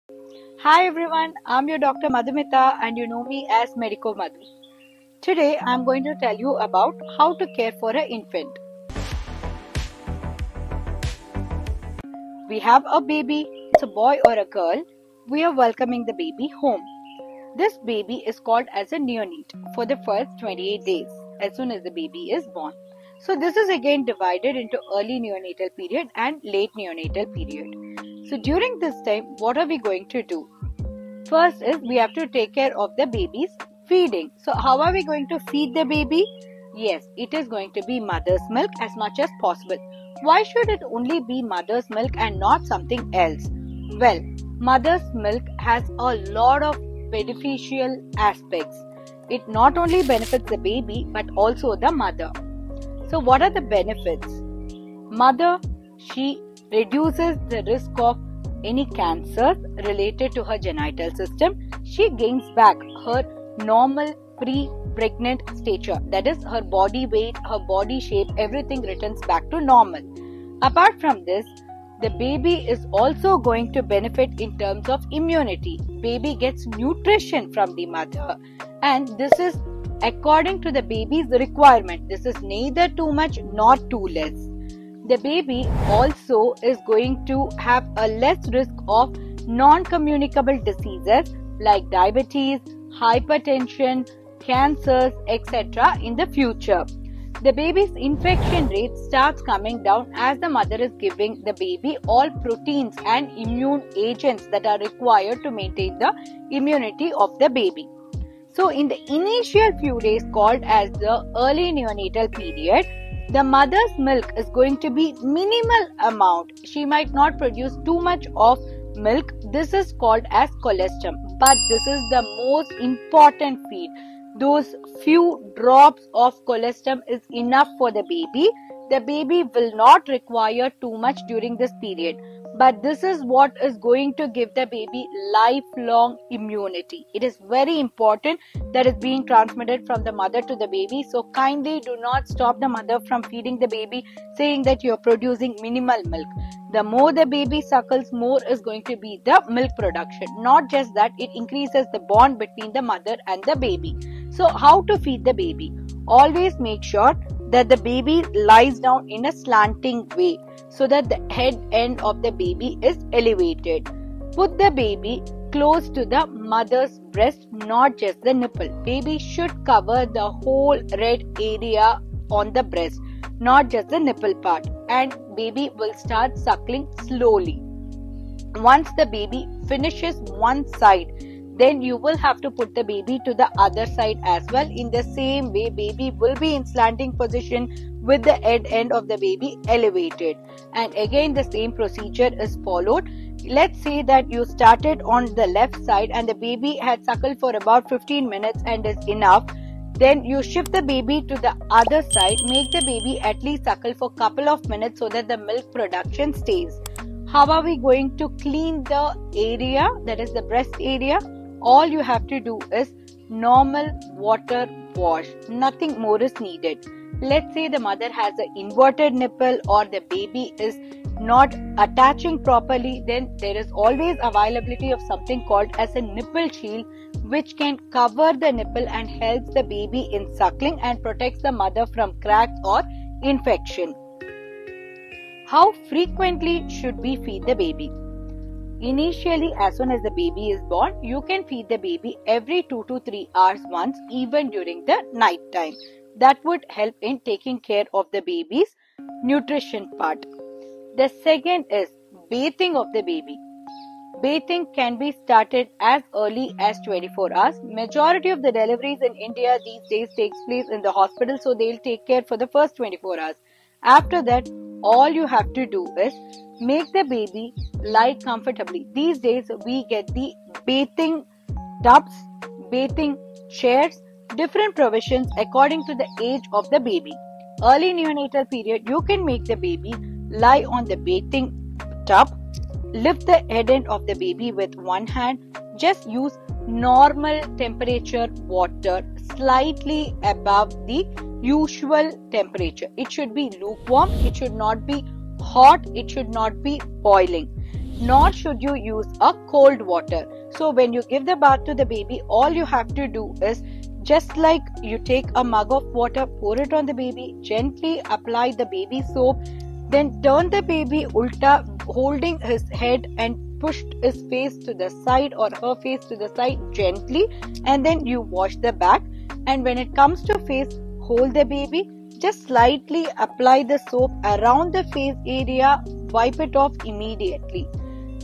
Hi everyone, I'm your Dr. Madhumita and you know me as Medico Madhu. Today I'm going to tell you about how to care for an infant. We have a baby, it's a boy or a girl. We are welcoming the baby home. This baby is called as a neonate for the first 28 days as soon as the baby is born. So this is again divided into early neonatal period and late neonatal period. So during this time, what are we going to do? First is we have to take care of the baby's feeding. So how are we going to feed the baby? Yes, it is going to be mother's milk as much as possible. Why should it only be mother's milk and not something else? Well, mother's milk has a lot of beneficial aspects. It not only benefits the baby but also the mother. So what are the benefits? Mother, she reduces the risk of any cancers related to her genital system. She gains back her normal pre-pregnant stature, that is her body weight, her body shape, everything returns back to normal. Apart from this, the baby is also going to benefit in terms of immunity. Baby gets nutrition from the mother and this is according to the baby's requirement. This is neither too much nor too less. The baby also is going to have a less risk of non-communicable diseases like diabetes, hypertension, cancers, etc. in the future. The baby's infection rate starts coming down as the mother is giving the baby all proteins and immune agents that are required to maintain the immunity of the baby. So in the initial few days called as the early neonatal period, the mother's milk is going to be minimal amount. She might not produce too much of milk. This is called as colostrum. But this is the most important feed. Those few drops of colostrum is enough for the baby. The baby will not require too much during this period. But this is what is going to give the baby lifelong immunity. It is very important that is being transmitted from the mother to the baby. So kindly do not stop the mother from feeding the baby saying that you are producing minimal milk. The more the baby suckles, more is going to be the milk production. Not just that, it increases the bond between the mother and the baby. So how to feed the baby? Always make sure that the baby lies down in a slanting way so that the head end of the baby is elevated. Put the baby close to the mother's breast, not just the nipple. Baby should cover the whole red area on the breast, not just the nipple part, and baby will start suckling slowly. Once the baby finishes one side, then you will have to put the baby to the other side as well. In the same way, baby will be in slanting position with the head end of the baby elevated. And again, the same procedure is followed. Let's say that you started on the left side and the baby had suckled for about 15 minutes and is enough. Then you shift the baby to the other side. Make the baby at least suckle for a couple of minutes so that the milk production stays. How are we going to clean the area, that is the breast area? All you have to do is normal water wash. Nothing more is needed. Let's say the mother has an inverted nipple or the baby is not attaching properly, then there is always availability of something called as a nipple shield which can cover the nipple and helps the baby in suckling and protects the mother from cracks or infection. How frequently should we feed the baby? Initially, as soon as the baby is born, you can feed the baby every 2 to 3 hours once, even during the night time. That would help in taking care of the baby's nutrition part. The second is bathing of the baby. Bathing can be started as early as 24 hours. Majority of the deliveries in India these days takes place in the hospital, so they'll take care for the first 24 hours. After that, all you have to do is make the baby lie comfortably. These days, we get the bathing tubs, bathing chairs, different provisions according to the age of the baby. Early neonatal period, you can make the baby lie on the bathing tub, lift the head end of the baby with one hand, just use normal temperature water slightly above the usual temperature. It should be lukewarm, it should not be hot, it should not be boiling. Nor should you use a cold water. So when you give the bath to the baby, all you have to do is just like you take a mug of water, pour it on the baby, gently apply the baby soap, then turn the baby ulta, holding his head and push his face to the side or her face to the side gently, and then you wash the back. And when it comes to face, hold the baby, just slightly apply the soap around the face area, wipe it off immediately.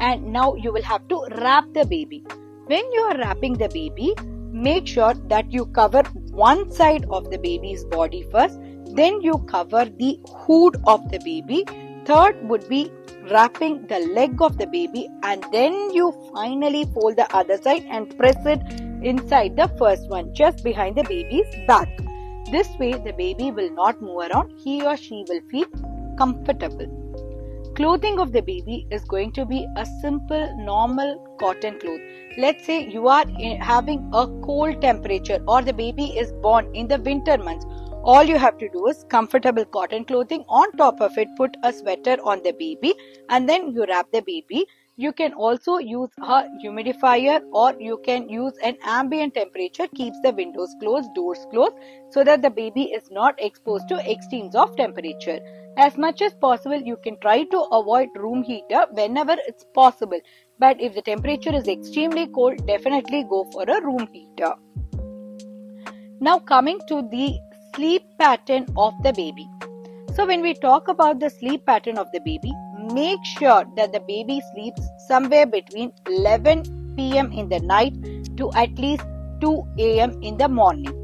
And now you will have to wrap the baby. When you are wrapping the baby, make sure that you cover one side of the baby's body first, then you cover the hood of the baby. Third would be wrapping the leg of the baby, and then you finally fold the other side and press it inside the first one, just behind the baby's back. This way the baby will not move around, he or she will feel comfortable. Clothing of the baby is going to be a simple normal cotton cloth. Let's say you are having a cold temperature or the baby is born in the winter months. All you have to do is comfortable cotton clothing. On top of it, put a sweater on the baby and then you wrap the baby. You can also use a humidifier or you can use an ambient temperature, keeps the windows closed, doors closed, so that the baby is not exposed to extremes of temperature. As much as possible, you can try to avoid room heater whenever it's possible. But if the temperature is extremely cold, definitely go for a room heater. Now coming to the sleep pattern of the baby. So when we talk about the sleep pattern of the baby, make sure that the baby sleeps somewhere between 11 p.m. in the night to at least 2 a.m. in the morning.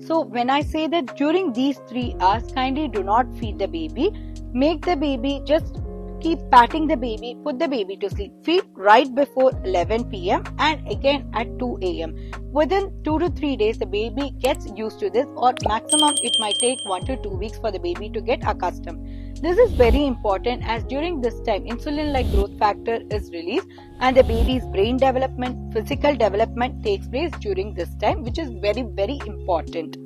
So when I say that during these 3 hours, kindly do not feed the baby. Make the baby, just keep patting the baby, put the baby to sleep. Feed right before 11 p.m. and again at 2 a.m. Within 2 to 3 days, the baby gets used to this, or maximum it might take 1 to 2 weeks for the baby to get accustomed. This is very important as during this time, insulin-like growth factor is released and the baby's brain development, physical development takes place during this time, which is very, very important.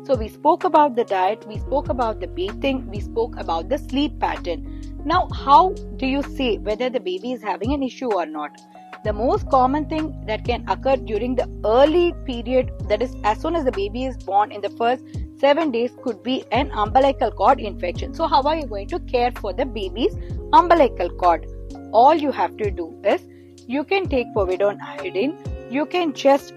So we spoke about the diet, we spoke about the bathing, we spoke about the sleep pattern. Now, how do you say whether the baby is having an issue or not? The most common thing that can occur during the early period, that is as soon as the baby is born in the first 7 days, could be an umbilical cord infection. So how are you going to care for the baby's umbilical cord? All you have to do is, you can take povidone iodine, you can just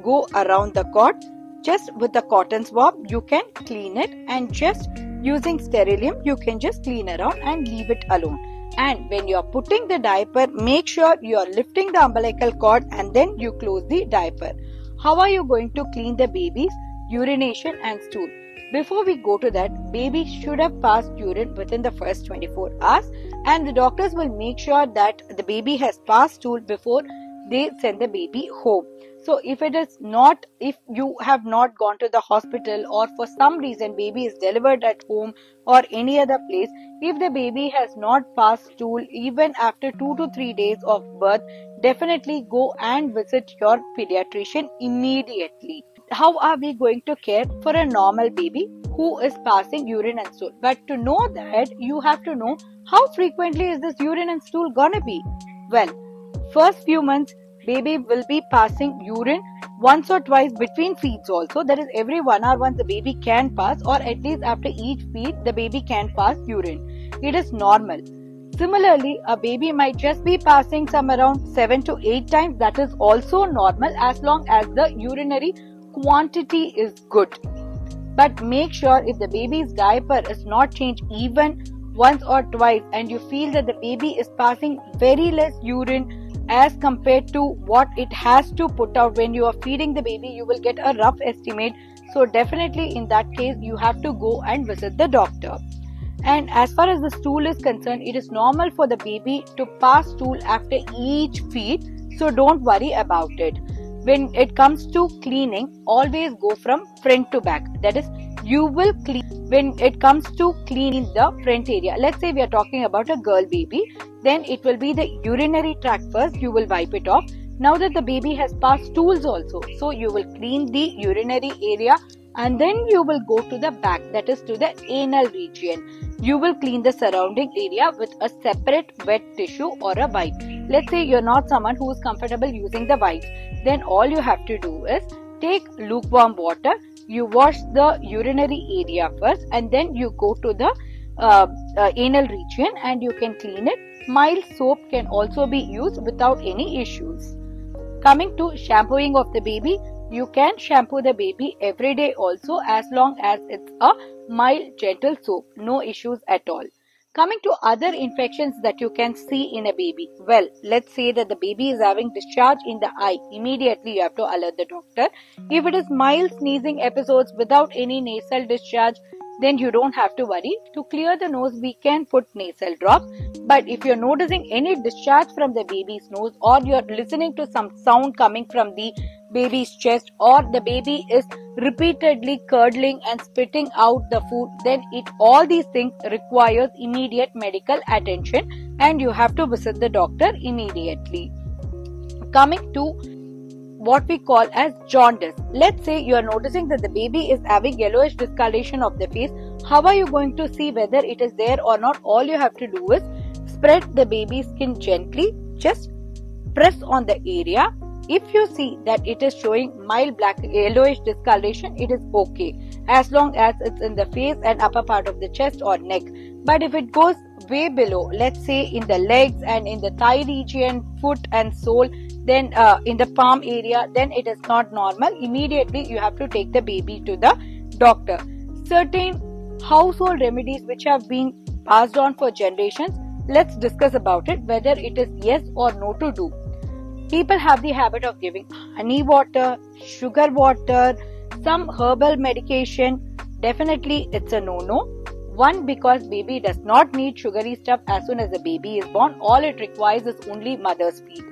go around the cord, just with the cotton swab, you can clean it, and just using sterilium, you can just clean around and leave it alone. And when you are putting the diaper, make sure you are lifting the umbilical cord and then you close the diaper. How are you going to clean the baby's urination and stool? Before we go to that, baby should have passed urine within the first 24 hours and the doctors will make sure that the baby has passed stool before they send the baby home. So if you have not gone to the hospital or for some reason baby is delivered at home or any other place, if the baby has not passed stool even after 2 to 3 days of birth, definitely go and visit your pediatrician immediately. How are we going to care for a normal baby who is passing urine and stool? But to know that, you have to know how frequently is this urine and stool gonna be. Well, first few months, baby will be passing urine once or twice between feeds also. That is, every 1 hour once the baby can pass, or at least after each feed the baby can pass urine. It is normal. Similarly, a baby might just be passing some around 7 to 8 times. That is also normal as long as the urinary quantity is good. But make sure if the baby's diaper is not changed even once or twice and you feel that the baby is passing very less urine as compared to what it has to put out when you are feeding the baby, you will get a rough estimate. So definitely in that case, you have to go and visit the doctor. And as far as the stool is concerned, it is normal for the baby to pass stool after each feed. So don't worry about it. When it comes to cleaning, always go from front to back. That is, you will clean when it comes to cleaning the front area. Let's say we are talking about a girl baby, then it will be the urinary tract first. You will wipe it off. Now that the baby has passed stools also, so you will clean the urinary area and then you will go to the back, that is to the anal region. you will clean the surrounding area with a separate wet tissue or a wipe. Let's say you're not someone who is comfortable using the wipes. Then all you have to do is take lukewarm water, you wash the urinary area first, and then you go to the anal region and you can clean it. Mild soap can also be used without any issues. Coming to shampooing of the baby, you can shampoo the baby every day also, as long as it's a mild gentle soap, no issues at all. Coming to other infections that you can see in a baby. Well, let's say that the baby is having discharge in the eye. Immediately you have to alert the doctor. If it is mild sneezing episodes without any nasal discharge, then you don't have to worry. To clear the nose, we can put nasal drops. But if you're noticing any discharge from the baby's nose, or you're listening to some sound coming from the baby's chest, or the baby is repeatedly curdling and spitting out the food, then all these things requires immediate medical attention and you have to visit the doctor immediately. Coming to what we call as jaundice. Let's say you are noticing that the baby is having yellowish discoloration of the face. How are you going to see whether it is there or not? All you have to do is spread the baby's skin gently, just press on the area. If you see that it is showing mild black yellowish discoloration, it is okay, as long as it's in the face and upper part of the chest or neck. But if it goes way below, let's say in the legs and in the thigh region, foot and sole, then in the palm area, then it is not normal. Immediately you have to take the baby to the doctor. Certain household remedies which have been passed on for generations, let's discuss about it, whether it is yes or no to do. People have the habit of giving honey water, sugar water, some herbal medication. Definitely it's a no-no. One, because baby does not need sugary stuff as soon as the baby is born. All it requires is only mother's feed.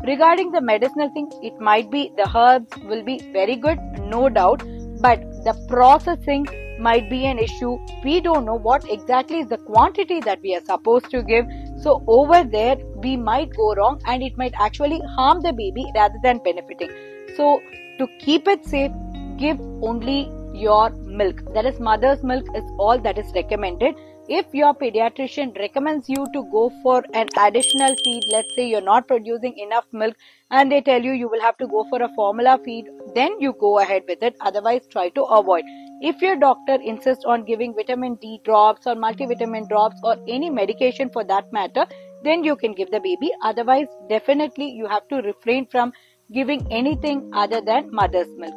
Regarding the medicinal thing, it might be the herbs will be very good, no doubt, but the processing might be an issue. We don't know what exactly is the quantity that we are supposed to give. So over there, we might go wrong and it might actually harm the baby rather than benefiting. So to keep it safe, give only your milk. That is, mother's milk is all that is recommended. If your pediatrician recommends you to go for an additional feed, let's say you're not producing enough milk and they tell you will have to go for a formula feed, then you go ahead with it. Otherwise, try to avoid. If your doctor insists on giving vitamin D drops or multivitamin drops or any medication for that matter, then you can give the baby. Otherwise, definitely you have to refrain from giving anything other than mother's milk.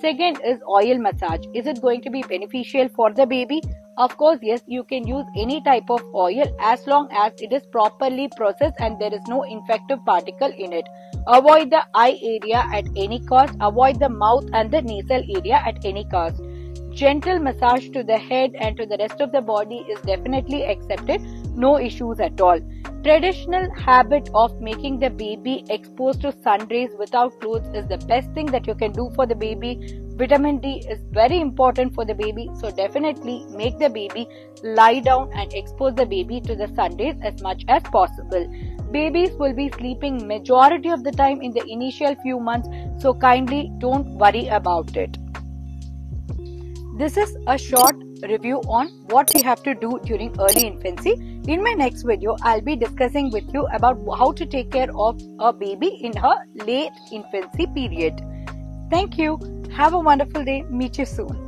Second is oil massage. Is it going to be beneficial for the baby? Of course, yes, you can use any type of oil as long as it is properly processed and there is no infective particle in it. Avoid the eye area at any cost. Avoid the mouth and the nasal area at any cost. Gentle massage to the head and to the rest of the body is definitely accepted. No issues at all. Traditional habit of making the baby exposed to sun rays without clothes is the best thing that you can do for the baby. Vitamin D is very important for the baby, so definitely make the baby lie down and expose the baby to the sun rays as much as possible. Babies will be sleeping majority of the time in the initial few months, so kindly don't worry about it. This is a short review on what we have to do during early infancy. In my next video, I'll be discussing with you about how to take care of a baby in her late infancy period. Thank you. Have a wonderful day. Meet you soon.